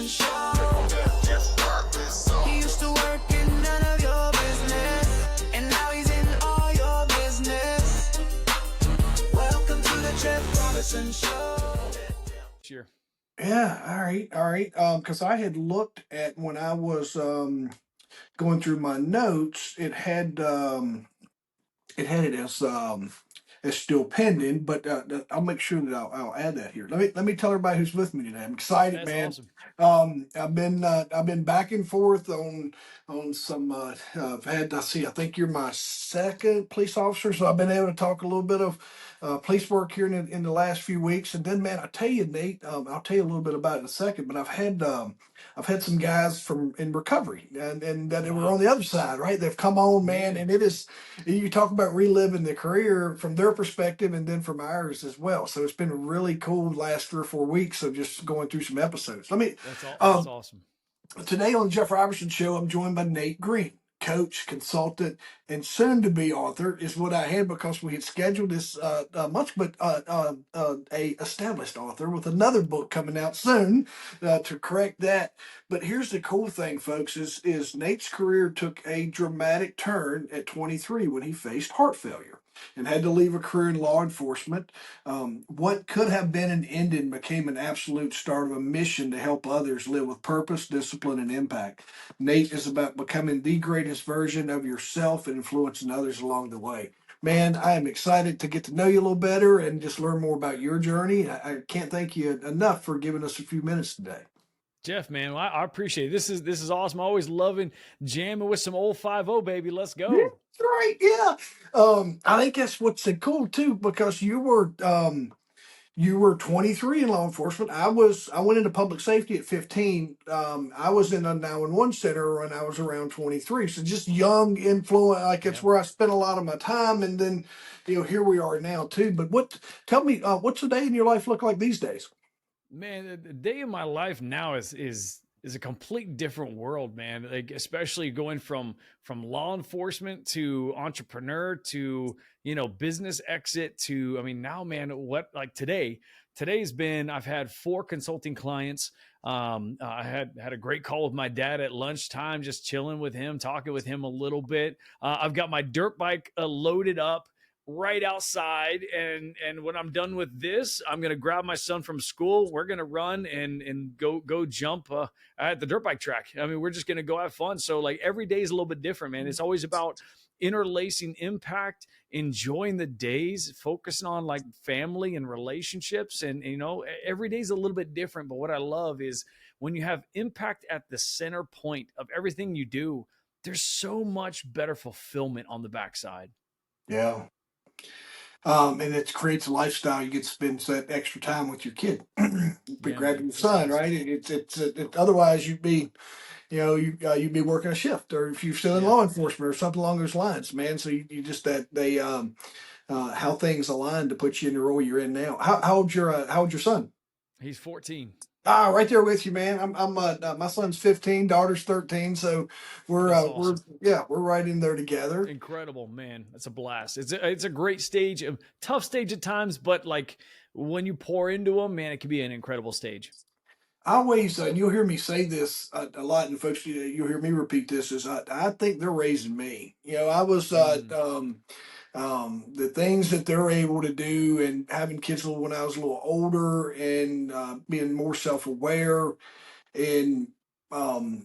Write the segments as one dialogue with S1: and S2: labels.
S1: Robertson Show. He used to work in none of your business, and now he's in all your business. Welcome to the Jeff Robertson Show.
S2: Sure.
S3: Yeah, all right. Because I had looked at when I was going through my notes, it had it as still pending, but I'll make sure that I'll add that here. Let me tell everybody who's with me today. I'm excited,
S2: That's
S3: man.
S2: awesome.
S3: I've been back and forth on some. I've had I think you're my second police officer, so I've been able to talk a little bit of police work here in the last few weeks. And then, man, I tell you, Nate, I'll tell you a little bit about it in a second. But I've had some guys from in recovery, and that were on the other side, right? They've come on, man, and it is. You talk about reliving the career from their perspective and then from ours as well. So it's been really cool the last 3 or 4 weeks of just going through some episodes.
S2: That's awesome.
S3: Today on the Jeff Robertson Show, I'm joined by Nate Green, coach, consultant, and soon-to-be author is what I had because we had scheduled this a established author with another book coming out soon to correct that. But here's the cool thing, folks, is Nate's career took a dramatic turn at 23 when he faced heart failure and had to leave a career in law enforcement. What could have been an ending became an absolute start of a mission to help others live with purpose, discipline, and impact. Nate is about becoming the greatest version of yourself and influencing others along the way. Man, I am excited to get to know you a little better and just learn more about your journey. I can't thank you enough for giving us a few minutes today.
S2: Jeff, man, well, I appreciate it. This is awesome. I'm always loving jamming with some old 5-0, baby. Let's go.
S3: Yeah, that's right. Yeah. I think that's what's so cool too, because you were 23 in law enforcement. I went into public safety at 15. I was in a 911 center when I was around 23. So just young influence, like it's where I spent a lot of my time. And then, here we are now too. But tell me, what's a day in your life look like these days?
S2: Man, the day in my life now is a complete different world, man. Like especially going from law enforcement to entrepreneur to business exit to now, man, what like today's been I've had 4 consulting clients. I had a great call with my dad at lunchtime, just chilling with him, talking with him a little bit. I've got my dirt bike loaded up right outside, and when I'm done with this, I'm gonna grab my son from school. We're gonna run and go jump at the dirt bike track. We're just gonna go have fun. So like every day is a little bit different, man. It's always about interlacing impact, enjoying the days, focusing on like family and relationships, and every day is a little bit different. But what I love is when you have impact at the center point of everything you do, there's so much better fulfillment on the backside.
S3: Yeah. And it creates a lifestyle. You get to spend that extra time with your kid, grabbing your son, right? Otherwise you'd be, you'd be working a shift, or if you're still in law enforcement or something along those lines, man. So you just how things align to put you in the role you're in now. How old's your son?
S2: He's 14.
S3: Right there with you, man. I'm my son's 15, daughter's 13, so we're
S2: awesome.
S3: we're right in there together.
S2: Incredible, man. That's a blast. It's a great stage, a tough stage at times, but like when you pour into them, man, it can be an incredible stage.
S3: I always, and you'll hear me say this a lot, and folks, you'll hear me repeat this, is I think they're raising me. I was, the things that they're able to do and having kids when I was a little older and being more self-aware and I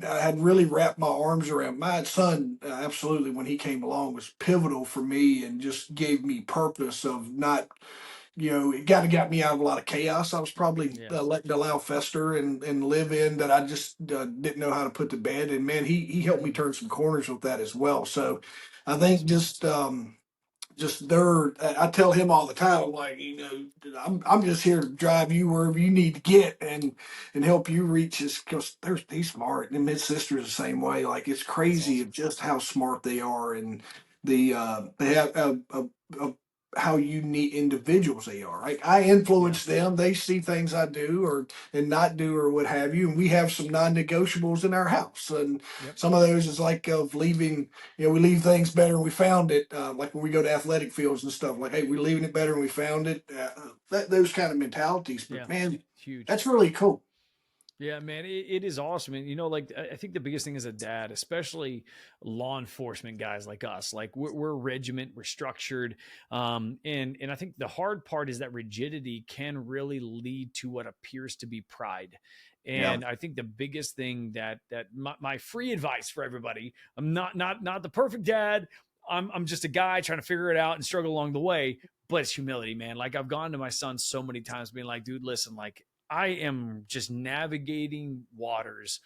S3: had really wrapped my arms around my son. Absolutely, when he came along, was pivotal for me and just gave me purpose of not. It got me out of a lot of chaos. I was probably letting allow fester and live in that I just didn't know how to put to bed. And man, he helped me turn some corners with that as well. So I think I tell him all the time, I'm like, I'm just here to drive you wherever you need to get and help you reach this, because he's smart, and his sister's the same way. Like it's crazy of just how smart they are, and they have how unique individuals they are. Right? I influence them. They see things I do and not do or what have you. And we have some non-negotiables in our house. And some of those is like of leaving, we leave things better and we found it. Like when we go to athletic fields and stuff, like, hey, we're leaving it better and we found it. Those kind of mentalities. But man,
S2: huge.
S3: That's really cool.
S2: Yeah, man, it is awesome. And, like, I think the biggest thing as a dad, especially law enforcement guys like us, like we're a regiment, we're structured. And I think the hard part is that rigidity can really lead to what appears to be pride.
S3: Yeah.
S2: And I think the biggest thing that my free advice for everybody, I'm not the perfect dad. I'm just a guy trying to figure it out and struggle along the way. But it's humility, man. Like I've gone to my son so many times being like, dude, listen, like I am just navigating waters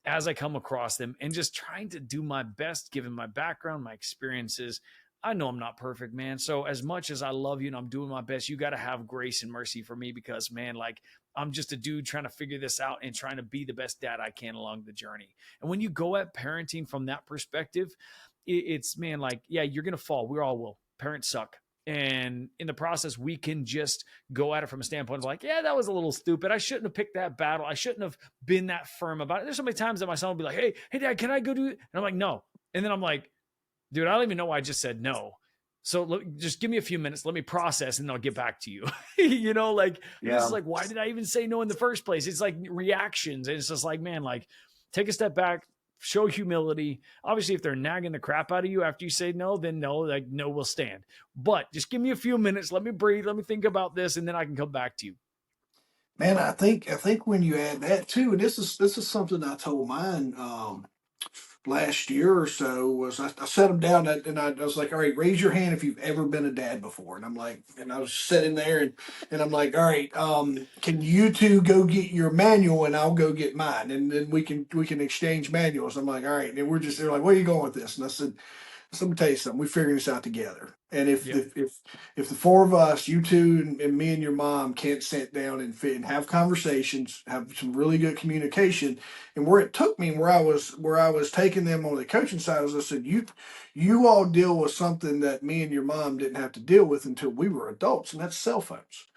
S2: as I come across them and just trying to do my best given my background, my experiences. I know I'm not perfect, man. So as much as I love you and I'm doing my best, you got to have grace and mercy for me because, man, like I'm just a dude trying to figure this out and trying to be the best dad I can along the journey. And when you go at parenting from that perspective, it's, man, like, yeah, you're going to fall. We all will. Parents suck. And in the process, we can just go at it from a standpoint of like, yeah, that was a little stupid. I shouldn't have picked that battle. I shouldn't have been that firm about it. There's so many times that my son will be like, hey, dad, can I go do it? And I'm like, no. And then I'm like, dude, I don't even know why I just said no. So look, just give me a few minutes. Let me process and then I'll get back to you. Like, this is like, why did I even say no in the first place? It's like reactions. And it's just like, man, like take a step back, show humility. Obviously, if they're nagging the crap out of you after you say no, then no, like no will stand. But just give me a few minutes. Let me breathe. Let me think about this, and then I can come back to you.
S3: Man, I think when you add that too, and this is something I told mine last year or so, was I set them down and I was like, all right, raise your hand if you've ever been a dad before. And I'm like, and I was sitting there and I'm like, all right, can you two go get your manual and I'll go get mine, and then we can exchange manuals. I'm like, all right, and they're like, where are you going with this? And I said, so let me tell you something. We're figuring this out together. And if
S2: Yep.
S3: if the four of us, you two and me and your mom, can't sit down and have conversations, have some really good communication, and where it took me, where I was taking them on the coaching side, was I said, you all deal with something that me and your mom didn't have to deal with until we were adults, and that's cell phones.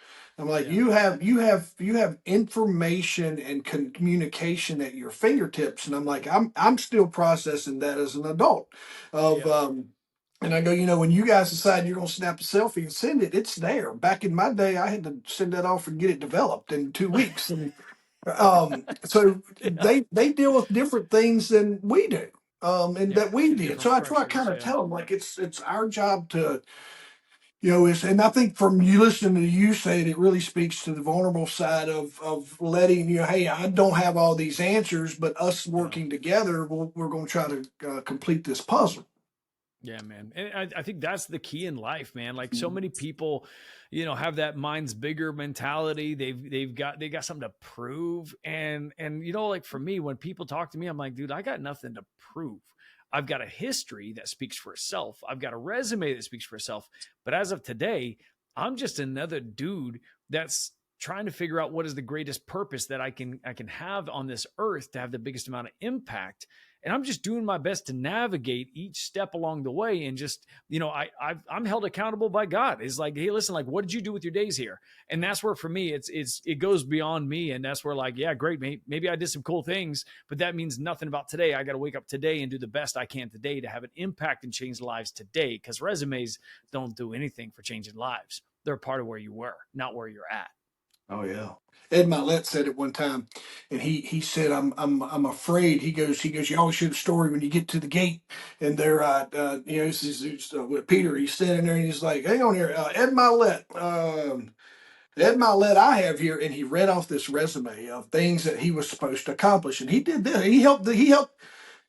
S3: I'm like,
S2: Yeah.
S3: you have information and communication at your fingertips, and I'm like, I'm still processing that as an adult of
S2: Yeah.
S3: and I go, when you guys decide you're going to snap a selfie and send it, it's there. Back in my day, I had to send that off and get it developed in 2 weeks. And so
S2: Yeah.
S3: they deal with different things than we do, and
S2: Yeah.
S3: that we did.
S2: Different
S3: So I try to
S2: pressures.
S3: kind of
S2: Yeah.
S3: tell them like it's our job to, and I think from you listening to you say it really speaks to the vulnerable side of letting hey, I don't have all these answers, but us
S2: No.
S3: working together, we're going to try to complete this puzzle.
S2: Yeah, man. And I think that's the key in life, man. Like so many people, have that mine's bigger mentality. They got something to prove. And like for me, when people talk to me, I'm like, dude, I got nothing to prove. I've got a history that speaks for itself. I've got a resume that speaks for itself. But as of today, I'm just another dude that's trying to figure out what is the greatest purpose that I can have on this earth to have the biggest amount of impact. And I'm just doing my best to navigate each step along the way. And just, I'm held accountable by God. It's like, hey, listen, like, what did you do with your days here? And that's where, for me, it goes beyond me. And that's where, like, yeah, great, mate. Maybe I did some cool things, but that means nothing about today. I got to wake up today and do the best I can today to have an impact and change lives today. Because resumes don't do anything for changing lives. They're a part of where you were, not where you're at.
S3: Oh yeah. Ed Milet said it one time, and he said, I'm afraid." He goes, "You always shoot a story when you get to the gate, and they're with Peter. He's sitting there, and he's like, hang on here, Ed Milet, Ed Milet, I have here," and he read off this resume of things that he was supposed to accomplish, and he did this. He helped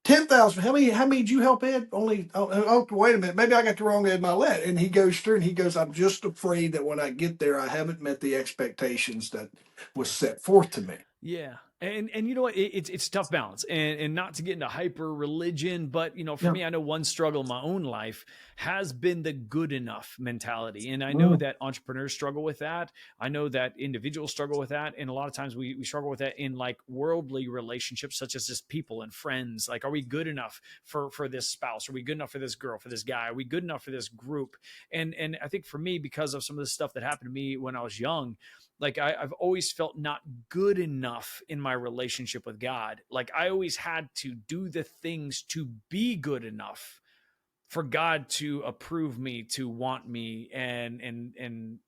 S3: 10,000. How many did you help, Ed? Only, wait a minute. Maybe I got the wrong Ed Milet. And he goes through and he goes, I'm just afraid that when I get there, I haven't met the expectations that was set forth to me.
S2: Yeah. And you know what? It's a tough balance, and not to get into hyper religion, but for
S3: Yeah.
S2: me, I know one struggle in my own life has been the good enough mentality. And I know
S3: Mm.
S2: that entrepreneurs struggle with that. I know that individuals struggle with that. And a lot of times we struggle with that in like worldly relationships, such as just people and friends. Like, are we good enough for this spouse? Are we good enough for this girl, for this guy? Are we good enough for this group? And I think for me, because of some of the stuff that happened to me when I was young, like I've always felt not good enough in my relationship with God. Like I always had to do the things to be good enough for God to approve me, to want me. And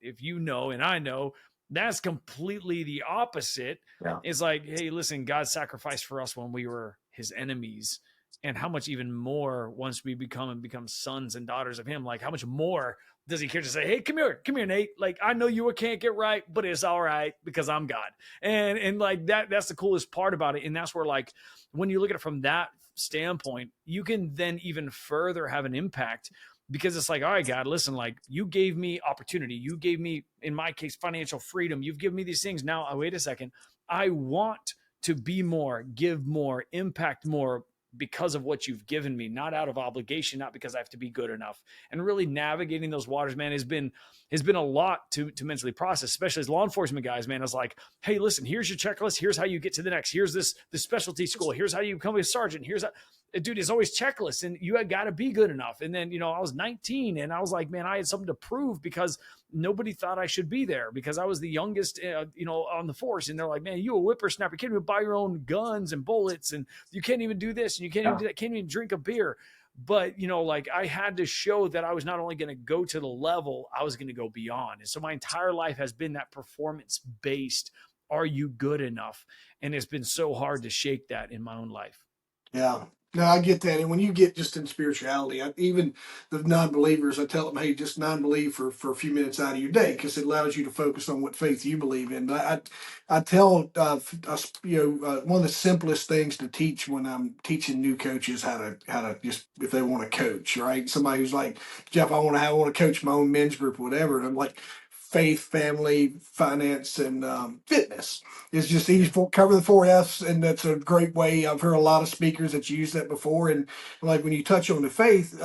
S2: if and I know, That's completely the opposite.
S3: Yeah.
S2: It's like, hey, listen, God sacrificed for us when we were his enemies. And how much even more once we become sons and daughters of him, like how much more does he care to say, hey, come here, Nate. Like, I know you can't get right, but it's all right because I'm God. And like that's the coolest part about it. And that's where, like, when you look at it from that standpoint, you can then even further have an impact, because it's like, all right, God, listen, like, you gave me opportunity. You gave me, in my case, financial freedom. You've given me these things. Now, wait a second. I want to be more, give more, impact more, because of what you've given me, not out of obligation, not because I have to be good enough. And really navigating those waters, man, has been a lot to mentally process, especially as law enforcement guys, man. It's like, hey, listen, here's your checklist. Here's how you get to the next. Here's this specialty school. Here's how you become a sergeant. Here's how, dude, it's always checklists, and you got to be good enough. And then, I was 19 and I was like, man, I had something to prove, because nobody thought I should be there, because I was the youngest, on the force. And they're like, man, you a whippersnapper. You can't even buy your own guns and bullets, and you can't even do this, and you can't even do that. Can't even drink a beer. But, like, I had to show that I was not only going to go to the level, I was going to go beyond. And so my entire life has been that performance based. Are you good enough? And it's been so hard to shake that in my own life.
S3: Yeah. No, I get that. And when you get just in spirituality, even the non-believers, I tell them, hey, just non-believe for a few minutes out of your day, because it allows you to focus on what faith you believe in. But I tell, one of the simplest things to teach when I'm teaching new coaches how to just, if they want to coach, right? Somebody who's like, Jeff, I want to coach my own men's group or whatever. And I'm like, faith, family, finance, and fitness. It's just easy to cover the 4 F's, and that's a great way. I've heard a lot of speakers that use that before. And like when you touch on the faith,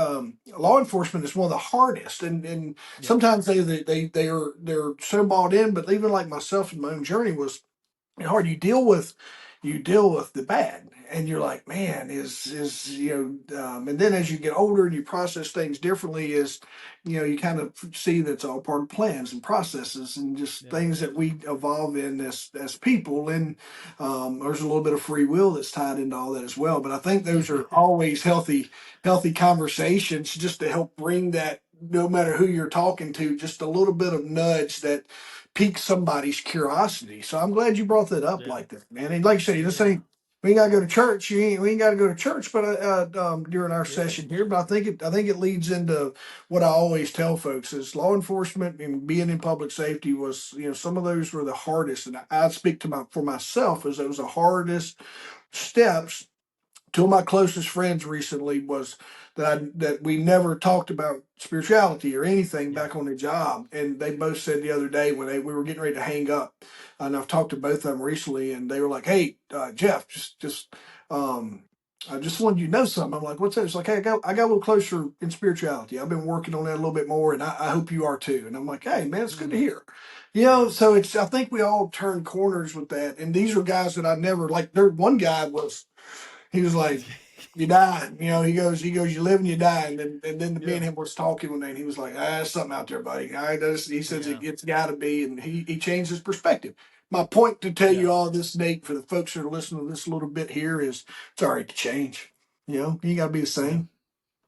S3: law enforcement is one of the hardest, and sometimes they're so bought in. But even like myself in my own journey was hard. You deal with the bad, and you're like, man, and then as you get older and you process things differently, you kind of see that's all part of plans and processes, and just things that we evolve in as people. And there's a little bit of free will that's tied into all that as well. But I think those are always healthy conversations, just to help bring that, no matter who you're talking to, just a little bit of nudge that pique somebody's curiosity. So I'm glad you brought that up like that, man. And like you said, this ain't, we ain't gotta go to church. We ain't gotta go to church, but during our session here. But I think it leads into what I always tell folks is law enforcement and being in public safety was, some of those were the hardest. And I speak for myself as those the hardest steps. Two of my closest friends recently was that we never talked about spirituality or anything back on the job, and they both said the other day when we were getting ready to hang up, and I've talked to both of them recently, and they were like, "Hey, Jeff, I just wanted you to know something." I'm like, "What's that?" It's like, "Hey, I got a little closer in spirituality. I've been working on that a little bit more, and I hope you are too." And I'm like, "Hey, man, it's good to hear." So I think we all turn corners with that, and these are guys that I never like. There, one guy he was like, "You die." He goes, "You live and you die." And then me and him was talking one day, and he was like, there's something out there, buddy. He says it's got to be, and he changed his perspective. My point to tell you all this, Nate, for the folks that are listening to this a little bit here, is it's all right to change. You got to be the same.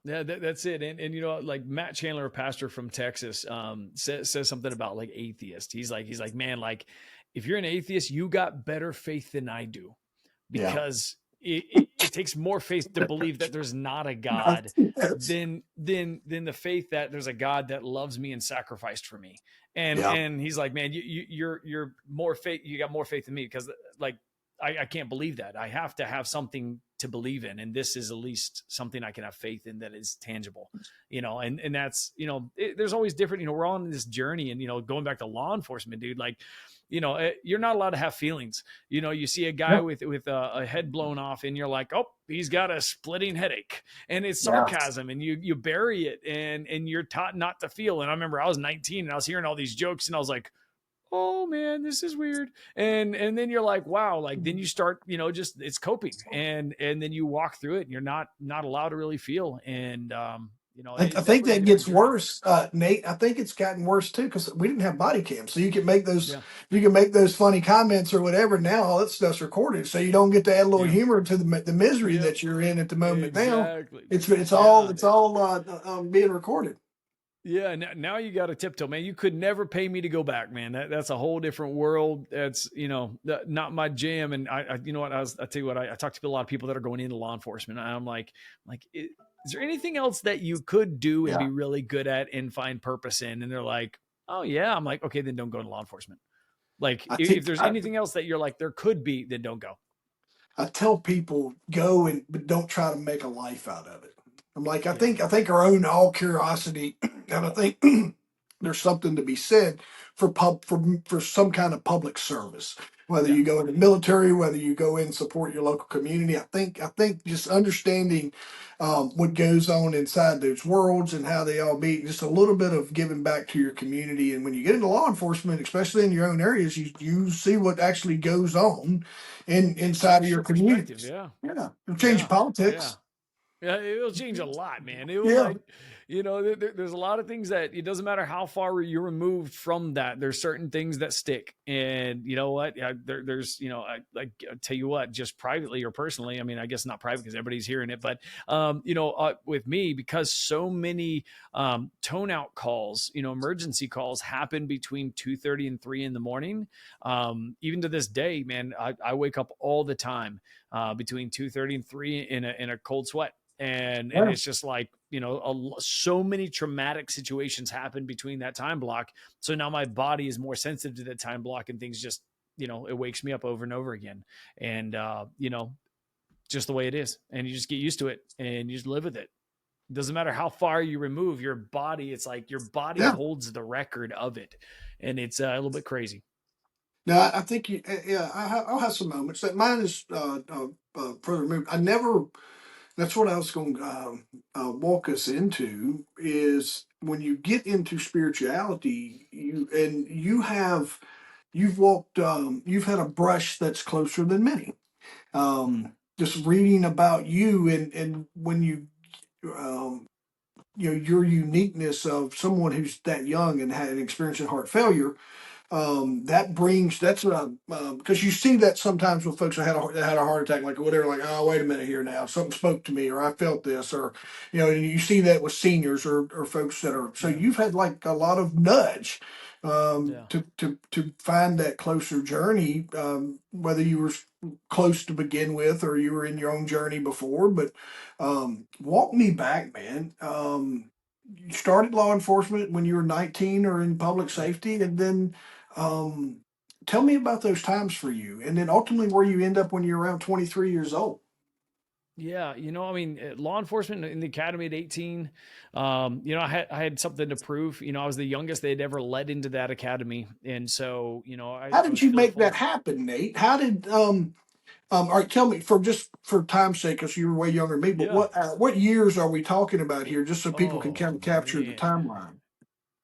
S2: Yeah, that's it. And like Matt Chandler, a pastor from Texas, says something about like atheist. He's like, man, like if you're an atheist, you got better faith than I do, because it takes more faith to believe that there's not a God than the faith that there's a God that loves me and sacrificed for me. And he's like, man, you're more faith. You got more faith than me, because like I can't believe that. I have to have something to believe in, and this is at least something I can have faith in that is tangible. And that's there's always different. We're on this journey, and going back to law enforcement, dude, like. You're not allowed to have feelings. You see a guy with a head blown off, and you're like, oh, he's got a splitting headache, and it's sarcasm, and you bury it, and you're taught not to feel. And I remember I was 19 and I was hearing all these jokes, and I was like, oh man, this is weird. And then you're like, wow, like then you start, just it's coping, and then you walk through it, and you're not allowed to really feel. And
S3: I think that gets worse, Nate. I think it's gotten worse too, because we didn't have body cams, so you can make those funny comments or whatever. Now all that stuff's recorded, so you don't get to add a little humor to the misery that you're in at the moment. Now it's all being recorded.
S2: Yeah, now you got to tiptoe, man. You could never pay me to go back, man. That's a whole different world. That's not my jam. And you know what? I tell you what, I talk to a lot of people that are going into law enforcement. And I'm like, is there anything else that you could do and
S3: Yeah.
S2: be really good at and find purpose in? And they're like, oh yeah. I'm like, okay, then don't go into law enforcement. Like,
S3: I
S2: if
S3: think
S2: there's anything else that you're like there could be, then don't go.
S3: I tell people go but don't try to make a life out of it. I'm like,
S2: Yeah,
S3: I think our own all curiosity, and I think there's something to be said for some kind of public service. Whether
S2: yeah,
S3: you go in the military, whether you go in and support your local community, I think just understanding what goes on inside those worlds and how they all meet, just a little bit of giving back to your community. And when you get into law enforcement, especially in your own areas, you see what actually goes on inside of
S2: shifts
S3: your
S2: your perspective.
S3: communities.
S2: Yeah,
S3: Yeah, it'll change
S2: yeah, yeah.
S3: politics.
S2: Yeah, it'll change a lot, man. It will
S3: Yeah,
S2: like, there's a lot of things that it doesn't matter how far you're removed from that. There's certain things that stick, and you know what? Yeah, there's, I tell you what, just privately or personally. I mean, I guess not private because everybody's hearing it, but with me, because so many tone out calls, emergency calls happen between 2:30 and 3 in the morning. Even to this day, man, I wake up all the time between 2:30 and 3 in a cold sweat. And
S3: yeah,
S2: it's just like, so many traumatic situations happen between that time block. So now my body is more sensitive to that time block, and things just, it wakes me up over and over again. And, just the way it is. And you just get used to it and you just live with it. Doesn't matter how far you remove your body. It's like your body
S3: yeah.
S2: holds the record of it. And it's a little bit crazy.
S3: No, I think yeah, I'll have some moments. That mine is further removed. I never. That's what I was going to walk us into is when you get into spirituality, you've had a brush that's closer than many. Just reading about you and when um, your uniqueness of someone who's that young and had an experience in heart failure, that's because you see that sometimes with folks that had a heart attack, like whatever, like, oh, wait a minute here now, something spoke to me, or I felt this, or and you see that with seniors or folks that are. So
S2: Yeah.
S3: you've had like a lot of nudge
S2: Yeah.
S3: to find that closer journey, whether you were close to begin with or you were in your own journey before. But walk me back, man. You started law enforcement when you were 19 or in public
S2: Yep.
S3: safety, and then um, tell me about those times for you, and then ultimately where you end up when you're around 23 years old.
S2: Yeah, I mean, law enforcement in the academy at 18, I had something to prove. I was the youngest they had ever let into that academy, and so
S3: How
S2: I
S3: did
S2: was
S3: you make that
S2: fearful.
S3: happen, Nate? How did all right, tell me for time's sake, because you were way younger than me. But
S2: Yeah.
S3: what years are we talking about here, just so people can kind
S2: Oh
S3: of capture the
S2: man.
S3: timeline?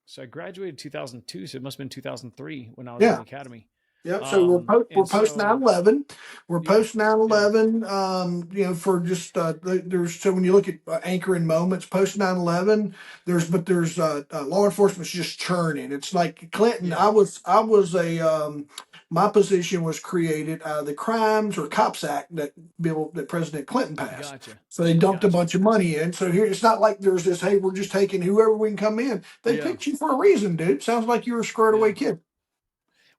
S2: So I graduated 2002, so it must have been 2003 when I was in the
S3: Yeah.
S2: academy.
S3: Yep. So we're
S2: And
S3: post
S2: so
S3: 9/11. We're
S2: yeah,
S3: post nine
S2: yeah,
S3: eleven. For just there's so when you look at anchoring moments post 9/11, there's law enforcement's just churning. It's like Clinton.
S2: yeah,
S3: I was a my position was created out of the Crimes or Cops Act that President Clinton passed.
S2: gotcha,
S3: So they dumped a
S2: gotcha.
S3: bunch of money in. So here it's not like there's this, hey, we're just taking whoever we can come in. They
S2: Yeah,
S3: picked you for a reason, dude. Sounds like you were a squared
S2: yeah.
S3: away kid.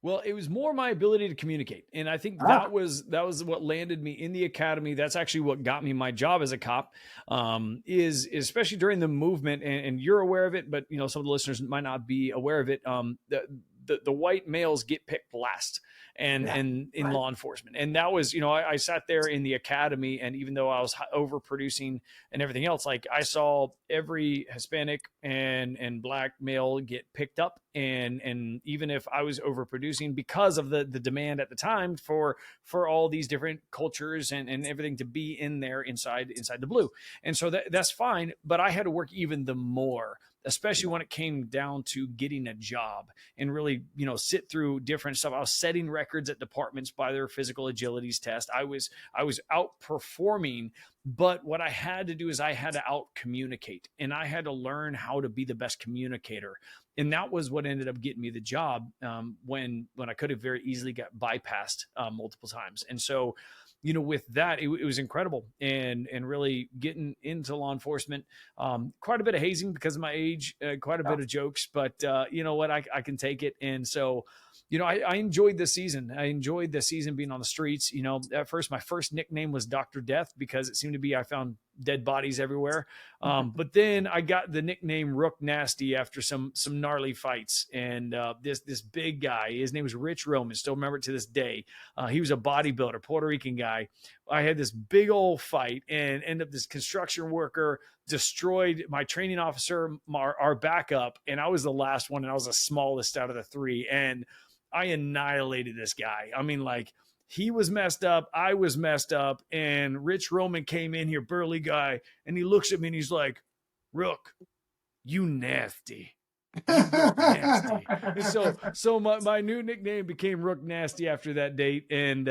S2: Well, it was more my ability to communicate. And I think
S3: Ah,
S2: that was what landed me in the academy. That's actually what got me my job as a cop. Is especially during the movement, and you're aware of it, but some of the listeners might not be aware of it. The white males get picked last
S3: yeah.
S2: and in
S3: Right.
S2: law enforcement. And that was, I sat there in the academy, and even though I was overproducing and everything else, like I saw every Hispanic and black male get picked up. And even if I was overproducing because of the demand at the time for all these different cultures and everything to be in there inside the blue. And so that's fine. But I had to work even the more, especially when it came down to getting a job and really, sit through different stuff. I was setting records at departments by their physical agilities test. I was outperforming, but what I had to do is I had to out communicate, and I had to learn how to be the best communicator. And that was what ended up getting me the job when I could have very easily got bypassed multiple times. And so, with that, it was incredible, and really getting into law enforcement. Quite a bit of hazing because of my age, quite a bit of jokes, but you know what, I can take it. And so, I enjoyed the season. I enjoyed the season being on the streets. At first, my first nickname was Dr. Death because it seemed to be I found dead bodies everywhere. But then I got the nickname Rook Nasty after some gnarly fights. And this big guy, his name was Rich Roman, still remember it to this day. He was a bodybuilder, Puerto Rican guy. I had this big old fight and ended up this construction worker destroyed my training officer, our backup, and I was the last one, and I was the smallest out of the three. And I annihilated this guy. I mean, like, he was messed up. I was messed up. And Rich Roman came in here, burly guy, and he looks at me and he's like, Rook, you nasty. You Rook Nasty. And so my new nickname became Rook Nasty after that date. And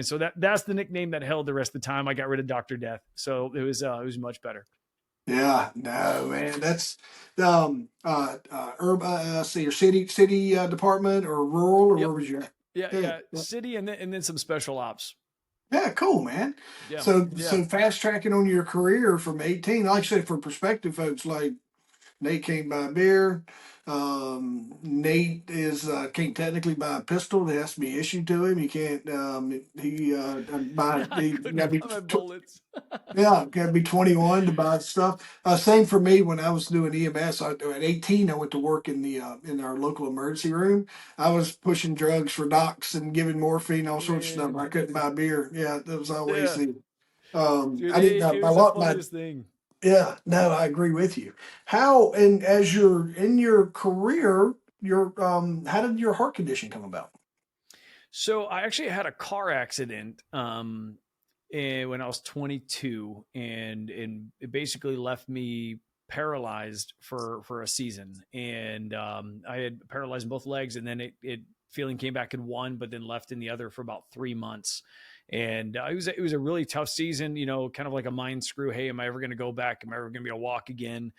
S2: so that's the nickname that held the rest of the time. I got rid of Dr. Death. So it was much better.
S3: Yeah, no, man, that's urban. See, your city department or rural, or
S2: Yep.
S3: where was you at?
S2: Yeah. City and then some special ops.
S3: Yeah, cool, man.
S2: Yeah.
S3: So
S2: Yeah.
S3: fast tracking on your career from 18, like I said, for perspective folks, like Nate can't buy beer. Nate can't technically buy a pistol. It has to be issued to him. He can't. Buy. He got to be.
S2: My bullets.
S3: Yeah, got to be 21 to buy stuff. Same for me when I was doing EMS. At 18, I went to work in the in our local emergency room. I was pushing drugs for docs and giving morphine, all sorts of stuff. I couldn't buy beer. Yeah, that was always
S2: Yeah.
S3: I
S2: Dude,
S3: didn't.
S2: it was the funniest thing.
S3: Yeah, no, I agree with you. How, and as you're in your career, how did your heart condition come about?
S2: So I actually had a car accident when I was 22, and it basically left me paralyzed for a season. And I had paralyzed in both legs, and then it feeling came back in one, but then left in the other for about 3 months. And it was a really tough season, kind of like a mind screw. Hey, am I ever going to go back? Am I ever going to be able to walk again?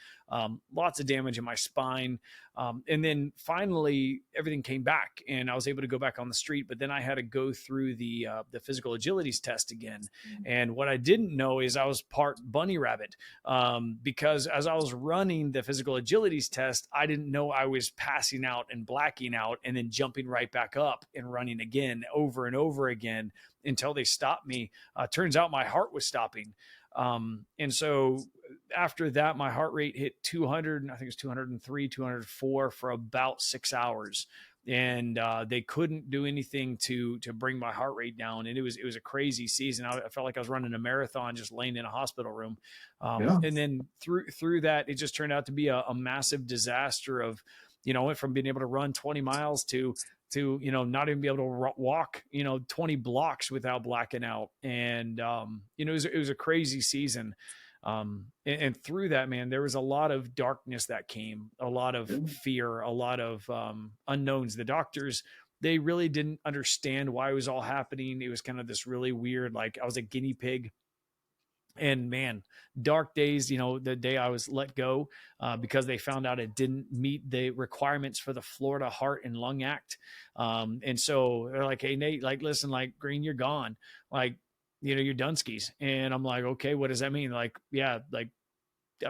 S2: Lots of damage in my spine. And then finally everything came back and I was able to go back on the street, but then I had to go through the physical agilities test again. And what I didn't know is I was part bunny rabbit, because as I was running the physical agilities test, I didn't know I was passing out and blacking out and then jumping right back up and running again over and over again until they stopped me. Turns out my heart was stopping. And so after that, my heart rate hit 200, I think it was 203, 204 for about 6 hours. And they couldn't do anything to bring my heart rate down. And it was a crazy season. I felt like I was running a marathon, just laying in a hospital room. And then through that, it just turned out to be a massive disaster of, went from being able to run 20 miles to not even be able to walk 20 blocks without blacking out. And it was a crazy season. And through that, man, there was a lot of darkness that came, a lot of fear, a lot of unknowns. The doctors, they really didn't understand why it was all happening. It was kind of this really weird, like I was a guinea pig. And man, dark days, the day I was let go because they found out it didn't meet the requirements for the Florida Heart and Lung Act. And so they're like, hey, Nate, like, listen, like, Green, you're gone. Like, you're Dunskies. And I'm like, okay, what does that mean? Like, yeah, like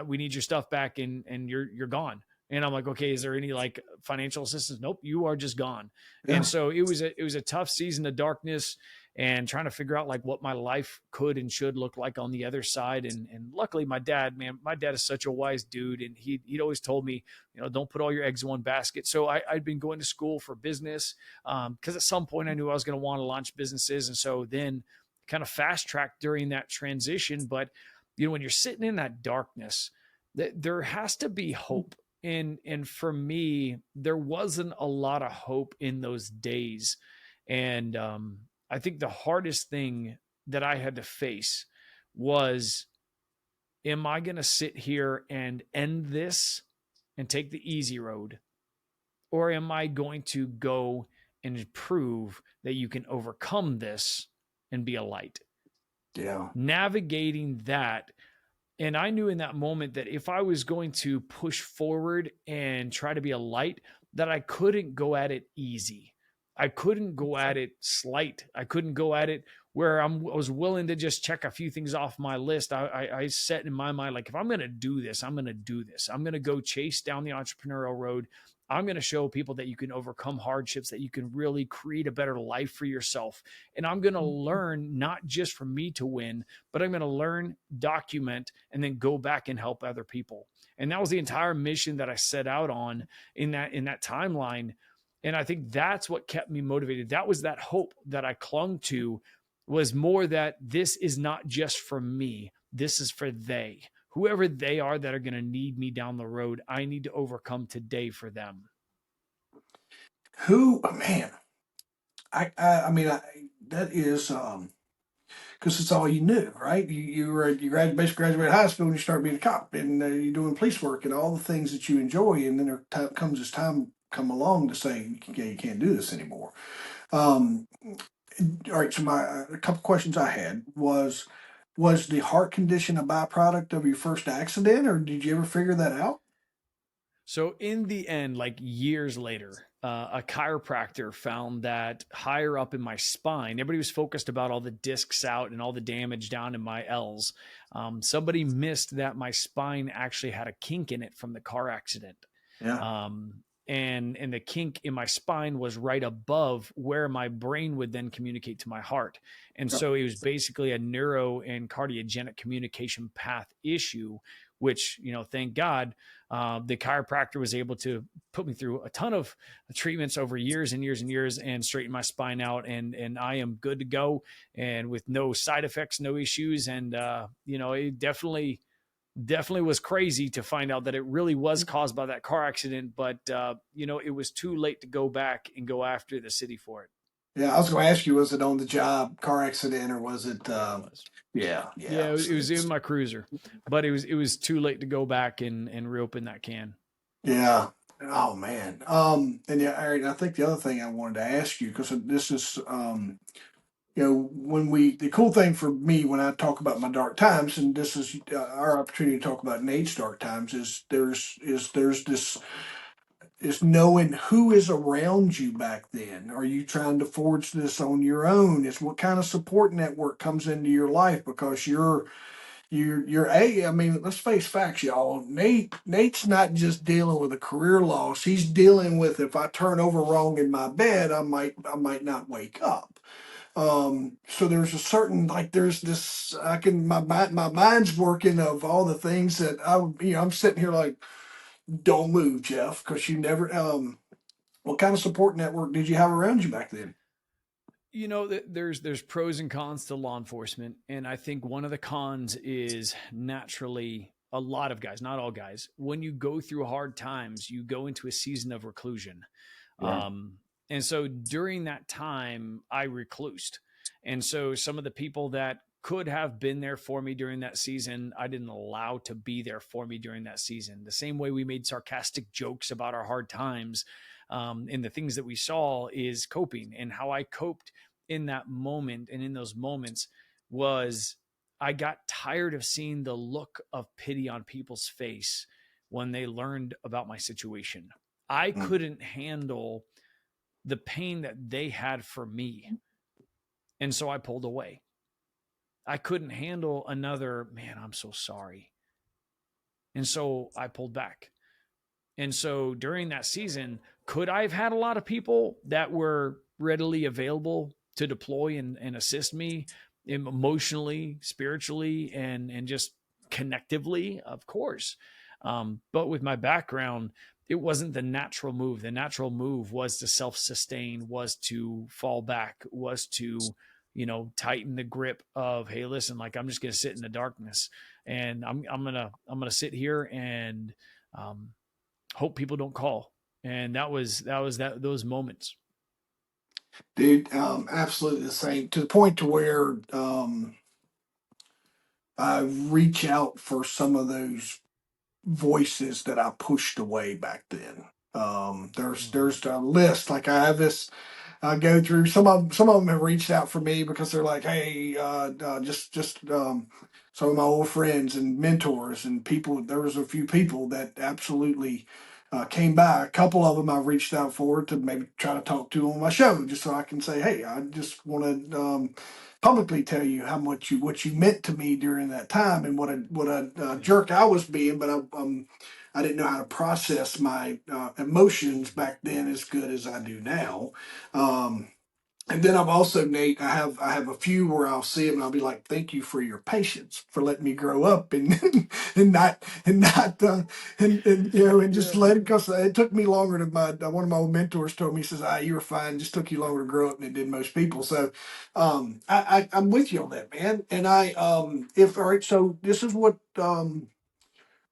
S2: we need your stuff back and you're gone. And I'm like, okay, is there any like financial assistance? Nope, you are just gone. Yeah. And so it was a tough season of darkness and trying to figure out like what my life could and should look like on the other side. And luckily my dad is such a wise dude. And he'd always told me, don't put all your eggs in one basket. So I'd been going to school for business because at some point I knew I was going to want to launch businesses. And so then kind of fast tracked during that transition. But, when you're sitting in that darkness, there has to be hope. And for me, there wasn't a lot of hope in those days. And I think the hardest thing that I had to face was, am I going to sit here and end this and take the easy road? Or am I going to go and prove that you can overcome this and be a light?
S3: Yeah.
S2: Navigating that. And I knew in that moment that if I was going to push forward and try to be a light, that I couldn't go at it easy. I couldn't go at it slight. I couldn't go at it where I was willing to just check a few things off my list. I set in my mind, like, if I'm going to do this, I'm going to do this. I'm going to go chase down the entrepreneurial road. I'm going to show people that you can overcome hardships, that you can really create a better life for yourself. And I'm going to learn not just for me to win, but I'm going to learn, document, and then go back and help other people. And that was the entire mission that I set out on in that timeline. And I think that's what kept me motivated. That was that hope that I clung to, was more that this is not just for me. This is for they. Whoever they are that are going to need me down the road, I need to overcome today for them.
S3: Who, man, I mean, that is, because it's all you knew, right? Basically graduated high school and you start being a cop, and you're doing police work and all the things that you enjoy. And then comes this time come along to say, you can't do this anymore. Um, all right. So a couple questions I had was the heart condition a byproduct of your first accident, or did you ever figure that out?
S2: So in the end, like years later, a chiropractor found that higher up in my spine, everybody was focused about all the discs out and all the damage down in my L's. Somebody missed that my spine actually had a kink in it from the car accident.
S3: Yeah.
S2: And the kink in my spine was right above where my brain would then communicate to my heart. And so it was basically a neuro and cardiogenic communication path issue, which, thank God, the chiropractor was able to put me through a ton of treatments over years and years and years and straighten my spine out. And I am good to go, and with no side effects, no issues. And, it definitely was crazy to find out that it really was caused by that car accident. But, it was too late to go back and go after the city for it.
S3: Yeah, I was going to ask you, was it on the job car accident, or was it? Yeah.
S2: Yeah, it was in my cruiser, but it was too late to go back and reopen that can.
S3: Yeah. Oh man. And yeah, Aaron, I think the other thing I wanted to ask you, because this is, the cool thing for me when I talk about my dark times, and this is our opportunity to talk about Nate's dark times, is there's this is knowing who is around you back then. Are you trying to forge this on your own? It's what kind of support network comes into your life, because I mean, let's face facts, y'all. Nate's not just dealing with a career loss. He's dealing with, if I turn over wrong in my bed, I might not wake up. So there's a certain, like, there's this, my mind's working of all the things that I'm sitting here like, don't move, Jeff, because you never, what kind of support network did you have around you back then?
S2: There's pros and cons to law enforcement. And I think one of the cons is, naturally, a lot of guys, not all guys, when you go through hard times, you go into a season of reclusion. Yeah. And so during that time, I reclused. And so some of the people that could have been there for me during that season, I didn't allow to be there for me during that season. The same way we made sarcastic jokes about our hard times, and the things that we saw, is coping. And how I coped in that moment and in those moments was, I got tired of seeing the look of pity on people's face when they learned about my situation. I couldn't handle the pain that they had for me. And so I pulled away. I couldn't handle another, man, I'm so sorry. And so I pulled back. And so during that season, could I have had a lot of people that were readily available to deploy and assist me emotionally, spiritually, and just connectively? Of course. But with my background, it wasn't the natural move. The natural move was to self-sustain, was to fall back, was to, tighten the grip of, hey, listen, like, I'm just going to sit in the darkness, and I'm going to sit here and hope people don't call. And that was those moments.
S3: Dude, absolutely the same, to the point to where I reach out for some of those voices that I pushed away back then. There's a list. Like, I have this, I go through, some of them have reached out for me because they're like, hey, just some of my old friends and mentors and people. There was a few people that absolutely came by. A couple of them I reached out for to maybe try to talk to on my show, just so I can say, hey, I just want to publicly tell you how much what you meant to me during that time, and what a jerk I was being, but I didn't know how to process my emotions back then as good as I do now. Um, and then I've also, Nate, I have a few where I'll see them and I'll be like, thank you for your patience, for letting me grow up and and you know, and just
S2: Yeah.
S3: let it, because it took me longer to my one of my old mentors told me, he says, you were fine, just took you longer to grow up than it did most people. So I'm with you on that, man. And if all right, so this is what the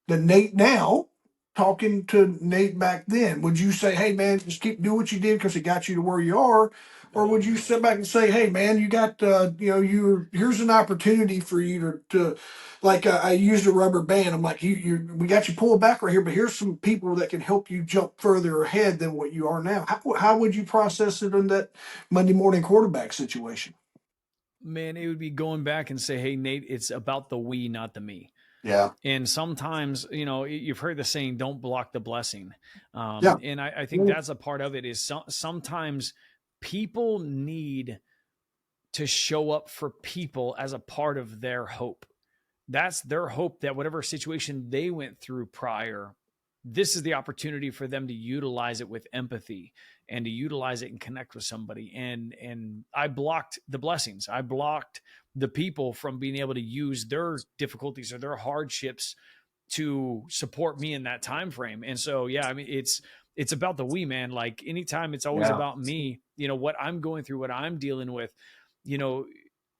S3: Nate now talking to Nate back then, would you say, hey man, just keep doing what you did because it got you to where you are? Or
S2: Oh
S3: would you
S2: man.
S3: sit back and say, hey man, you got, here's an opportunity for you to like, I used a rubber band. I'm like, we got you pulled back right here, but here's some people that can help you jump further ahead than what you are now. How would you process it in that Monday morning quarterback situation?
S2: Man, it would be going back and say, hey, Nate, it's about the we, not the me.
S3: Yeah.
S2: And sometimes, you've heard the saying, don't block the blessing.
S3: Yeah.
S2: And I think that's a part of it is sometimes people need to show up for people as a part of their hope. That's their hope that whatever situation they went through prior, this is the opportunity for them to utilize it with empathy and to utilize it and connect with somebody. And I blocked the blessings. I blocked the people from being able to use their difficulties or their hardships to support me in that time frame. And so, yeah, I mean, it's about the we, man. Like anytime it's always
S3: Yeah.
S2: about me, what I'm going through, what I'm dealing with, you know,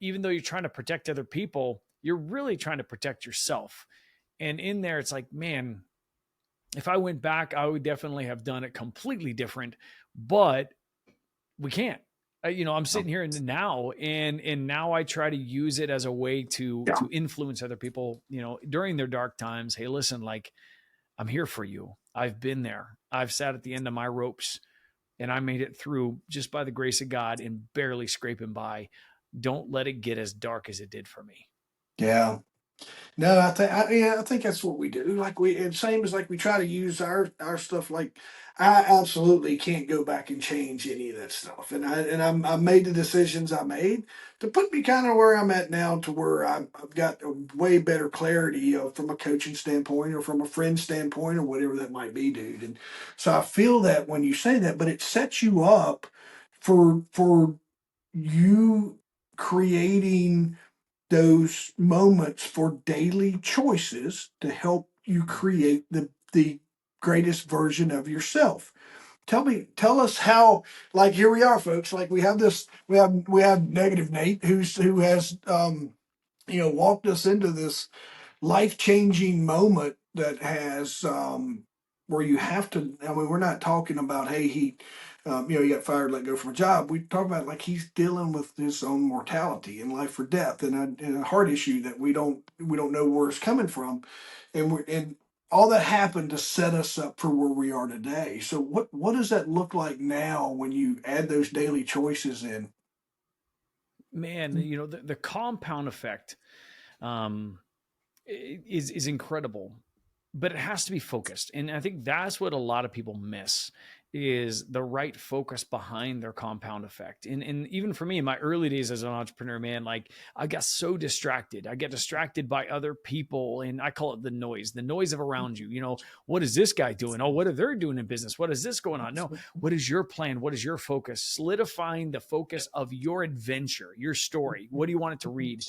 S2: even though you're trying to protect other people, you're really trying to protect yourself. And in there, it's like, man, if I went back, I would definitely have done it completely different, but we can't. I'm sitting here now, and now I try to use it as a way
S3: Yeah.
S2: to influence other people. During their dark times. Hey, listen, like I'm here for you. I've been there. I've sat at the end of my ropes, and I made it through just by the grace of God and barely scraping by. Don't let it get as dark as it did for me.
S3: Yeah. No, yeah, I think that's what we do. Like and same as like we try to use our stuff. Like I absolutely can't go back and change any of that stuff. I made the decisions I made to put me kind of where I'm at now, to where I've got a way better clarity from a coaching standpoint or from a friend standpoint or whatever that might be, dude. And so I feel that when you say that, but it sets you up for you creating those moments for daily choices to help you create the greatest version of yourself. Tell us how, like here we are, folks. Like we have negative Nate who has walked us into this life-changing moment that has where you have to, I mean, we're not talking about, hey, he got fired, let go from a job. We talk about like he's dealing with his own mortality and life or death, and a heart issue that we don't know where it's coming from, and all that happened to set us up for where we are today. So what does that look like now when you add those daily choices in?
S2: Man, the compound effect um, is incredible, but it has to be focused. And I think that's what a lot of people miss is the right focus behind their compound effect. And even for me, in my early days as an entrepreneur, man, like I got so distracted. I get distracted by other people, and I call it the noise of around you. What is this guy doing? Oh, what are they doing in business? What is this going on? No, what is your plan? What is your focus? Solidifying the focus of your adventure, your story. What do you want it to read?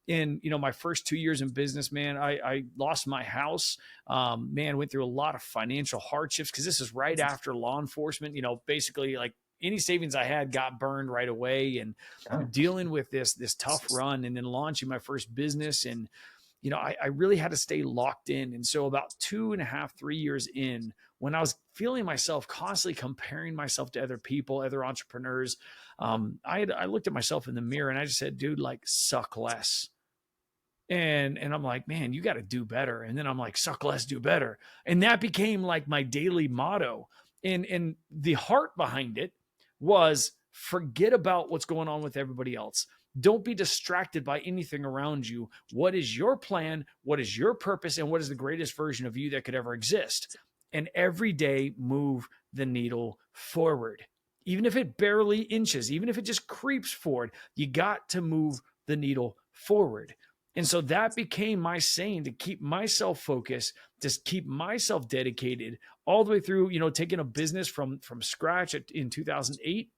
S2: In my first 2 years in business, man, I lost my house. Man, went through a lot of financial hardships because this is right after law enforcement. Basically like any savings I had got burned right away, and dealing with this tough run, and then launching my first business, and I really had to stay locked in. And so about 2.5, 3 years in, when I was feeling myself constantly comparing myself to other people, other entrepreneurs, I looked at myself in the mirror and I just said, dude, like suck less. And I'm like, man, you got to do better. And then I'm like, suck less, do better. And that became like my daily motto. And the heart behind it was forget about what's going on with everybody else. Don't be distracted by anything around you. What is your plan? What is your purpose? And what is the greatest version of you that could ever exist? and every day move the needle forward. Even if it barely inches, even if it just creeps forward, you got to move the needle forward. And so that became my saying, to keep myself focused, to keep myself dedicated all the way through, taking a business from scratch in 2008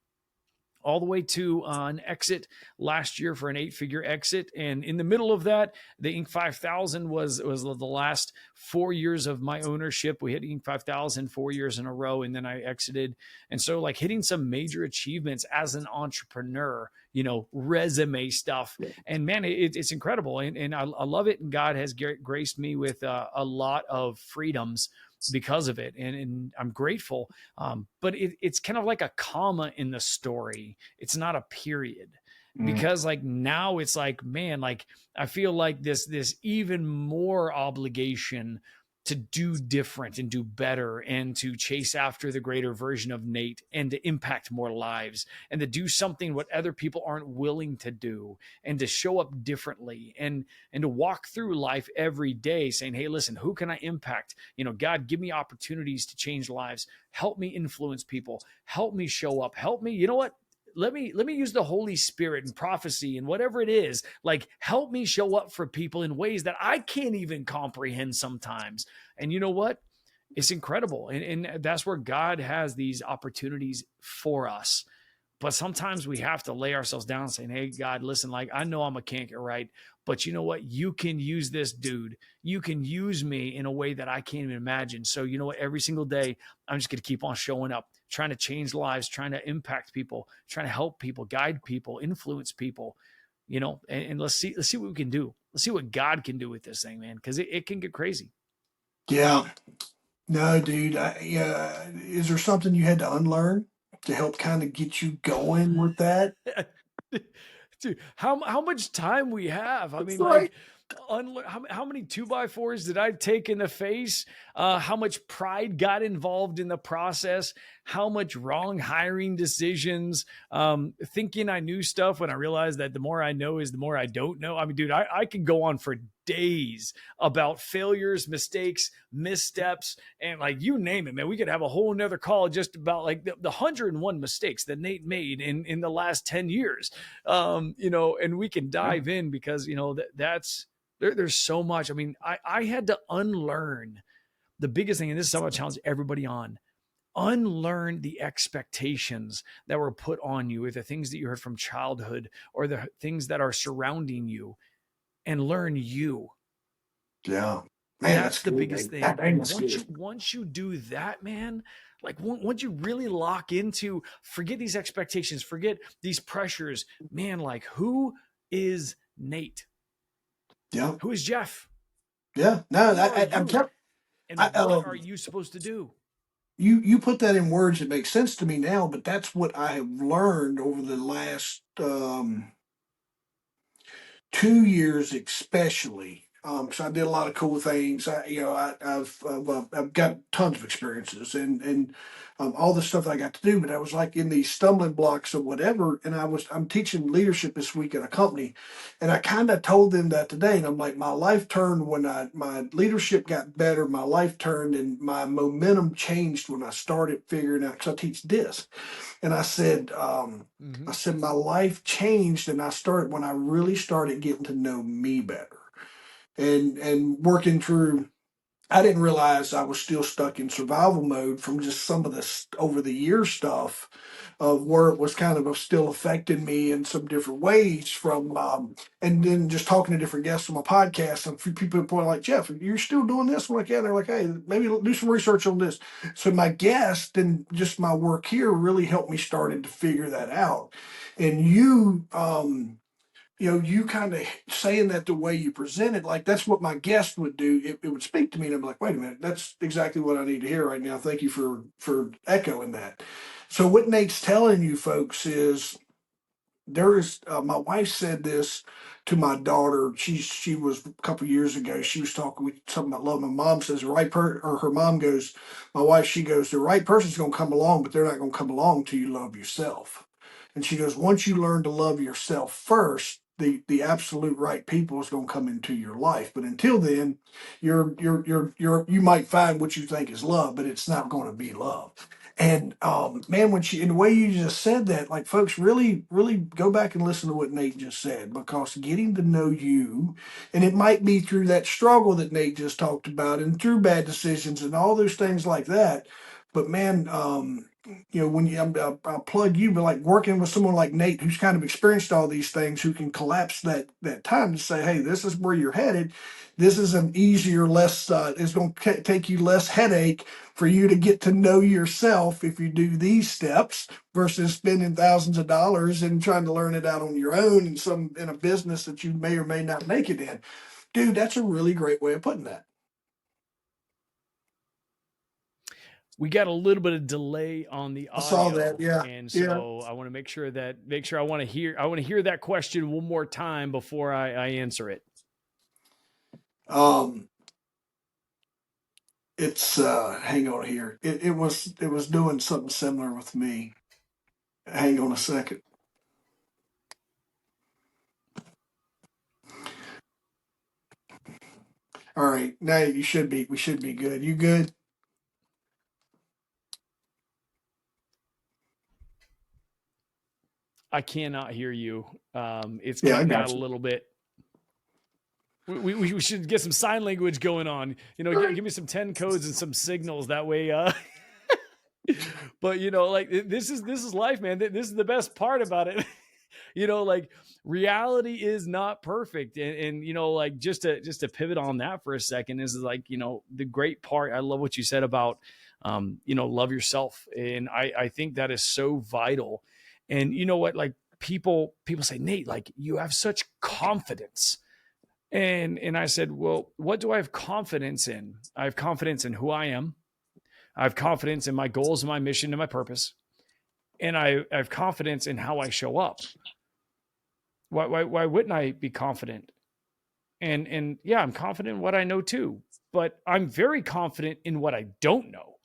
S2: all the way to an exit last year for an 8-figure exit. And in the middle of that, the Inc. 5000 was the last 4 years of my ownership. We hit Inc. 5000 4 years in a row, and then I exited. And so like hitting some major achievements as an entrepreneur, resume stuff. And man, it's incredible. And I love it. And God has graced me with a lot of freedoms because of it. And I'm grateful. But it's kind of like a comma in the story. It's not a period. Because like now it's like, man, like I feel like this even more obligation to do different and do better and to chase after the greater version of Nate and to impact more lives and to do something what other people aren't willing to do and to show up differently and to walk through life every day saying, hey, listen, who can I impact? God, give me opportunities to change lives. Help me influence people. Help me show up. Help me. You know what? Let me use the Holy Spirit and prophecy and whatever it is, like help me show up for people in ways that I can't even comprehend sometimes. And you know what? It's incredible. And that's where God has these opportunities for us. But sometimes we have to lay ourselves down and say, hey, God, listen, like I know I'm a can't get right, but you know what? You can use this dude. You can use me in a way that I can't even imagine. So you know what? Every single day, I'm just going to keep on showing up, trying to change lives, trying to impact people, trying to help people, guide people, influence people, and let's see what we can do. Let's see what God can do with this thing, man, because it can get crazy.
S3: Yeah. No, dude. Is there something you had to unlearn to help kind of get you going with that?
S2: Dude, how much time we have? I mean,
S3: Right.
S2: how many 2x4s did I take in the face? How much pride got involved in the process? How much wrong hiring decisions? Thinking I knew stuff when I realized that the more I know is the more I don't know. I mean, dude, I could go on for days about failures, mistakes, missteps, and like you name it, man. We could have a whole nother call just about like the 101 mistakes that Nate made in the last 10 years. And we can dive in because, that's there's so much. I mean, I had to unlearn the biggest thing, and this is something I challenge everybody on. Unlearn the expectations that were put on you, or the things that you heard from childhood, or the things that are surrounding you, and learn you.
S3: Yeah. Man,
S2: that's the biggest thing. Once you do that, man, like once you really lock into, forget these expectations, forget these pressures, man, like who is Nate?
S3: Yeah.
S2: Who is Jeff?
S3: Yeah. No, I'm telling.
S2: And what are you supposed to do?
S3: You put that in words that make sense to me now, but that's what I have learned over the last 2 years, especially. So I did a lot of cool things. I've got tons of experiences and all the stuff I got to do. But I was like in these stumbling blocks of whatever. And I'm teaching leadership this week at a company, and I kind of told them that today. And I'm like, my life turned when my leadership got better. My life turned and my momentum changed when I started figuring out, because I teach this. And I said, my life changed, and I started when I really started getting to know me better, and working through. I didn't realize I was still stuck in survival mode from just some of this over the year stuff, of where it was kind of still affecting me in some different ways from, and then just talking to different guests on my podcast. And a few people point like, Jeff, you're still doing this? I'm like, yeah. They're like, hey, maybe do some research on this. So my guest and just my work here really helped me started to figure that out. And you kind of saying that the way you present it, like that's what my guest would do. It would speak to me, and I'm like, wait a minute, that's exactly what I need to hear right now. Thank you for echoing that. So what Nate's telling you folks is there is. My wife said this to my daughter. She was a couple years ago. She was talking with something about love. My mom says or her mom goes. My wife, she goes, the right person's going to come along, but they're not going to come along till you love yourself. And she goes, once you learn to love yourself first, the absolute right people is going to come into your life. But until then, you might find what you think is love, but it's not going to be love. And man, in the way you just said that, like folks, really, really go back and listen to what Nate just said, because getting to know you, and it might be through that struggle that Nate just talked about, and through bad decisions and all those things like that. But man, when I'll plug you, but like working with someone like Nate, who's kind of experienced all these things, who can collapse that time to say, hey, this is where you're headed. This is an easier, less. It's going to take you less headache for you to get to know yourself if you do these steps versus spending thousands of dollars and trying to learn it out on your own in a business that you may or may not make it in. Dude, that's a really great way of putting that.
S2: We got a little bit of delay on the audio.
S3: I saw that, yeah.
S2: And so I want to make sure I want to hear that question one more time before I answer it.
S3: It's hang on here. It was doing something similar with me. Hang on a second. All right, now we should be good. You good?
S2: I cannot hear you. It's
S3: Yeah, I
S2: cutting
S3: got
S2: out a
S3: you.
S2: little bit. We should get some sign language going on. Give me some 10 codes and some signals. That way, but like this is life, man. This is the best part about it. Like reality is not perfect. And like just to pivot on that for a second, is like, the great part. I love what you said about, love yourself. And I think that is so vital. And you know what, like people say, Nate, like you have such confidence. And I said, well, what do I have confidence in? I have confidence in who I am. I have confidence in my goals and my mission and my purpose. And I have confidence in how I show up. Why wouldn't I be confident? And yeah, I'm confident in what I know too, but I'm very confident in what I don't know.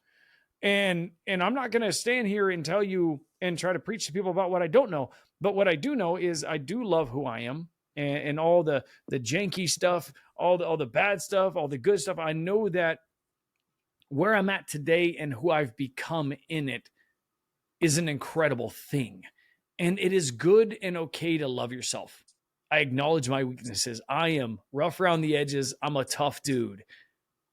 S2: And I'm not going to stand here and tell you and try to preach to people about what I don't know. But what I do know is I do love who I am, and all the janky stuff, all the bad stuff, all the good stuff. I know that where I'm at today and who I've become in it is an incredible thing. And it is good and okay to love yourself. I acknowledge my weaknesses. I am rough around the edges. I'm a tough dude.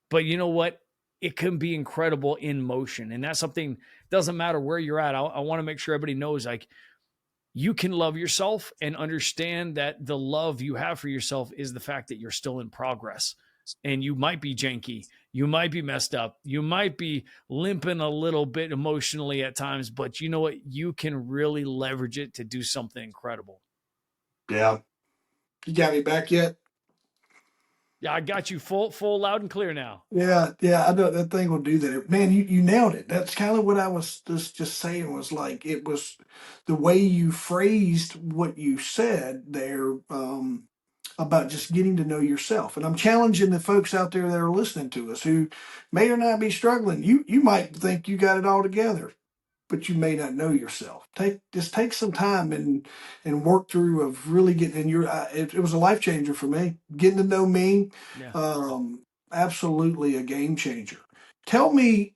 S2: But you know what? It can be incredible in motion. And that's something, doesn't matter where you're at. I want to make sure everybody knows, like, you can love yourself and understand that the love you have for yourself is the fact that you're still in progress. And you might be janky. You might be messed up. You might be limping a little bit emotionally at times, but you know what? You can really leverage it to do something incredible.
S3: Yeah. You got me back yet?
S2: Yeah, I got you full, loud and clear now.
S3: Yeah, I know that thing will do that. Man, you nailed it. That's kind of what I was just saying, was like, it was the way you phrased what you said there, about just getting to know yourself. And I'm challenging the folks out there that are listening to us who may or not be struggling. You might think you got it all together, but you may not know yourself. Take some time and work through of really getting in your. It was a life changer for me. Getting to know me,
S2: Yeah.
S3: absolutely a game changer. Tell me,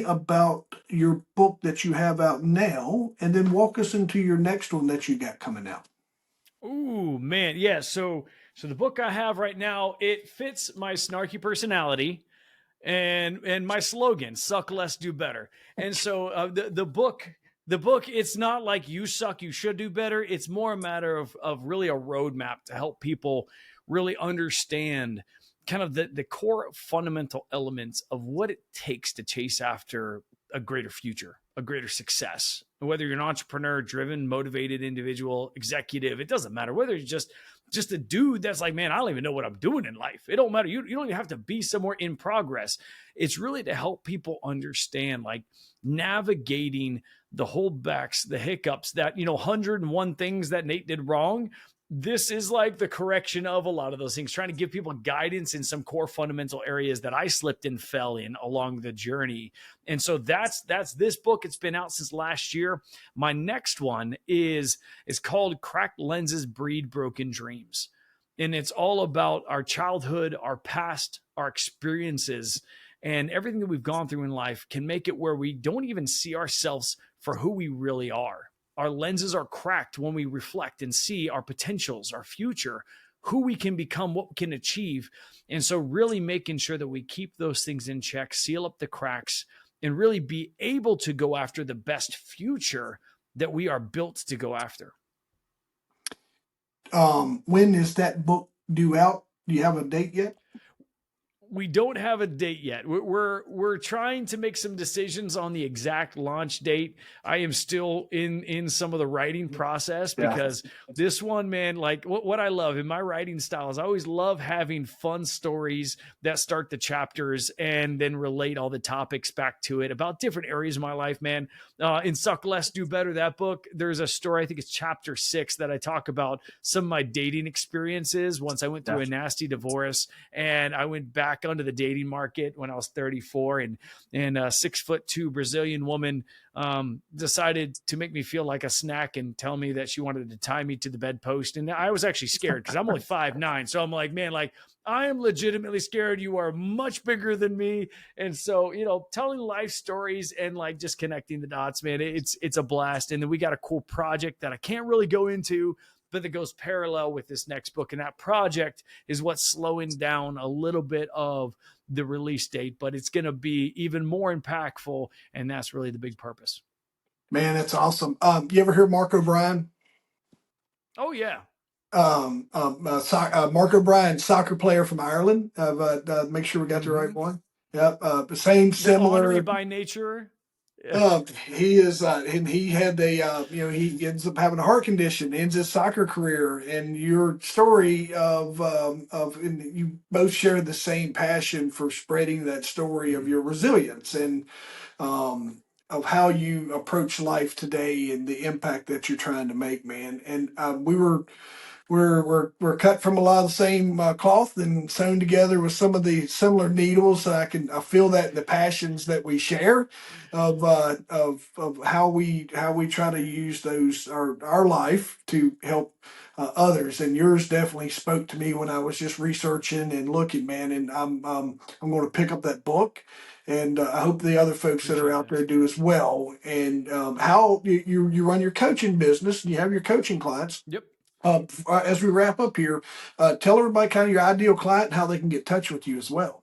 S3: about your book that you have out now, and then walk us into your next one that you got coming out.
S2: Ooh, man. Yeah. So the book I have right now, it fits my snarky personality and my slogan, suck less, do better. And so the book, it's not like you suck, you should do better. It's more a matter of really a roadmap to help people really understand kind of the core fundamental elements of what it takes to chase after a greater future, a greater success. Whether you're an entrepreneur, driven, motivated individual, executive, it doesn't matter. Whether you're just a dude that's like, man, I don't even know what I'm doing in life. It don't matter. You don't even have to be somewhere in progress. It's really to help people understand, like, navigating the holdbacks, the hiccups, that, 101 things that Nate did wrong. this is like the correction of a lot of those things, trying to give people guidance in some core fundamental areas that I slipped and fell in along the journey. And so that's this book. It's been out since last year. My next one is called Cracked Lenses Breed Broken Dreams. And it's all about our childhood, our past, our experiences, and everything that we've gone through in life can make it where we don't even see ourselves for who we really are. Our lenses are cracked when we reflect and see our potentials, our future, who we can become, what we can achieve. And so really making sure that we keep those things in check, seal up the cracks, and really be able to go after the best future that we are built to go after.
S3: When is that book due out? Do you have a date yet?
S2: We don't have a date yet. We're trying to make some decisions on the exact launch date. I am still in some of the writing process because this one, man, like what I love in my writing style is I always love having fun stories that start the chapters and then relate all the topics back to it about different areas of my life, man. In Suck Less, Do Better, that book, there's a story, I think it's chapter 6, that I talk about some of my dating experiences once I went through a nasty divorce and I went back onto the dating market when I was 34, and a 6'2" Brazilian woman decided to make me feel like a snack and tell me that she wanted to tie me to the bedpost. And I was actually scared because I'm only 5'9". So I'm like, man, like I am legitimately scared. You are much bigger than me. And so, you know, telling life stories and like just connecting the dots, man, it's a blast. And then we got a cool project that I can't really go into, but that goes parallel with this next book. And that project is what's slowing down a little bit of the release date, but it's going to be even more impactful. And that's really the big purpose.
S3: Man, that's awesome. You ever hear Mark O'Brien?
S2: Oh yeah.
S3: Mark O'Brien, soccer player from Ireland. Make sure we got the right one. Yep. Same, similar.
S2: Honorary by nature.
S3: He is, and he had he ends up having a heart condition, ends his soccer career, and your story and you both share the same passion for spreading that story of your resilience and of how you approach life today and the impact that you're trying to make, man. And we're cut from a lot of the same cloth and sewn together with some of the similar needles. I feel that in the passions that we share of how we try to use our life to help others. And yours definitely spoke to me when I was just researching and looking, man. And I'm going to pick up that book. And I hope the other folks that are out there do as well. And how you run your coaching business and you have your coaching clients.
S2: Yep.
S3: As we wrap up here, tell everybody kind of your ideal client and how they can get in touch with you as well.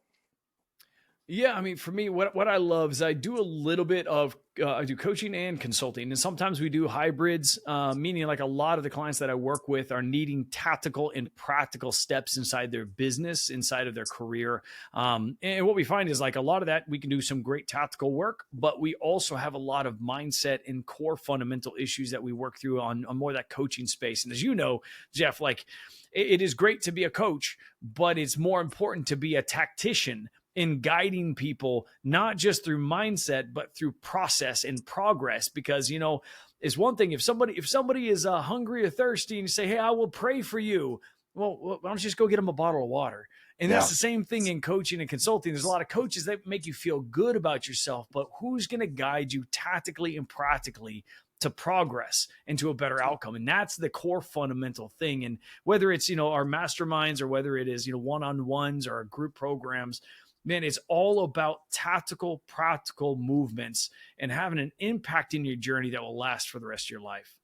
S2: Yeah, I mean, for me, what I love is I do a little bit of I do coaching and consulting, and sometimes we do hybrids, meaning like a lot of the clients that I work with are needing tactical and practical steps inside their business, inside of their career. And what we find is like a lot of that we can do some great tactical work, but we also have a lot of mindset and core fundamental issues that we work through on more of that coaching space. And as you know, Jeff, like it is great to be a coach, but it's more important to be a tactician in guiding people, not just through mindset, but through process and progress. Because, you know, it's one thing if somebody is hungry or thirsty and you say, hey, I will pray for you. Well, why don't you just go get them a bottle of water? And that's the same thing in coaching and consulting. There's a lot of coaches that make you feel good about yourself, but who's going to guide you tactically and practically to progress and to a better outcome? And that's the core fundamental thing. And whether it's, you know, our masterminds or whether it is, you know, one-on-ones or our group programs, man, it's all about tactical, practical movements and having an impact in your journey that will last for the rest of your life.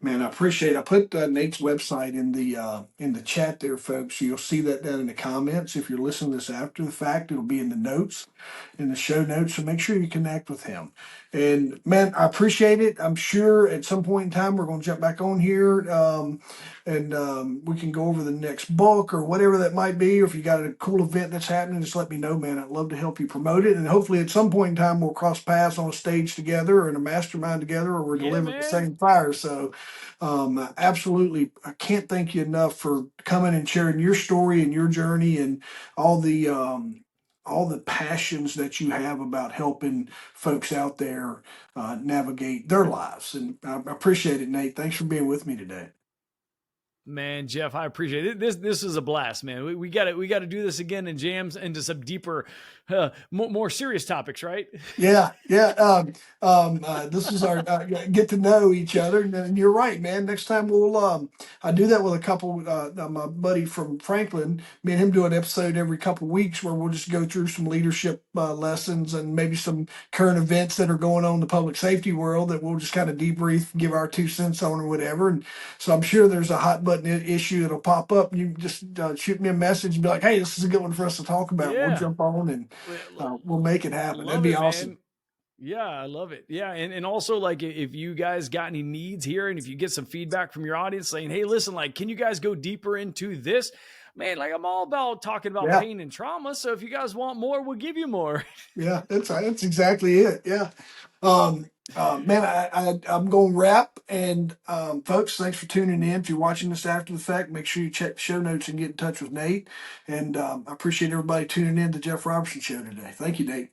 S3: Man, I appreciate it. I put Nate's website in the chat there, folks. You'll see that down in the comments. If you're listening to this after the fact, it'll be in the notes, in the show notes. So make sure you connect with him. And man, I appreciate it. I'm sure at some point in time we're going to jump back on here and we can go over the next book or whatever that might be. Or if you got a cool event that's happening, just let me know, man. I'd love to help you promote it. And hopefully at some point in time we'll cross paths on a stage together or in a mastermind together, or we're delivering the same fire. So absolutely, I can't thank you enough for coming and sharing your story and your journey and all the passions that you have about helping folks out there navigate their lives. And I appreciate it, Nate. Thanks for being with me today.
S2: Man, Jeff, I appreciate it. This is a blast, man. We got to do this again and jams into some deeper, more serious topics, right?
S3: Yeah, yeah. This is our get to know each other, and you're right, man. Next time we'll I do that with a couple. My buddy from Franklin, me and him do an episode every couple weeks where we'll just go through some leadership lessons and maybe some current events that are going on in the public safety world that we'll just kind of debrief, give our 2 cents on or whatever. And so I'm sure there's a hot button issue that'll pop up. You just shoot me a message and be like, "Hey, this is a good one for us to talk about." We'll
S2: Yeah.
S3: jump on and we'll make it happen. That'd
S2: Love
S3: be
S2: it,
S3: awesome.
S2: man. Yeah, I love it. Yeah, and also like if you guys got any needs here, and if you get some feedback from your audience saying, "Hey, listen, like, can you guys go deeper into this?" Man, like I'm all about talking about
S3: Yeah.
S2: pain and trauma. So if you guys want more, we'll give you more.
S3: Yeah, that's exactly it. Yeah. Man, I'm going to wrap. And folks, thanks for tuning in. If you're watching this after the fact, make sure you check the show notes and get in touch with Nate. And I appreciate everybody tuning in to Jeff Robertson Show today. Thank you, Nate.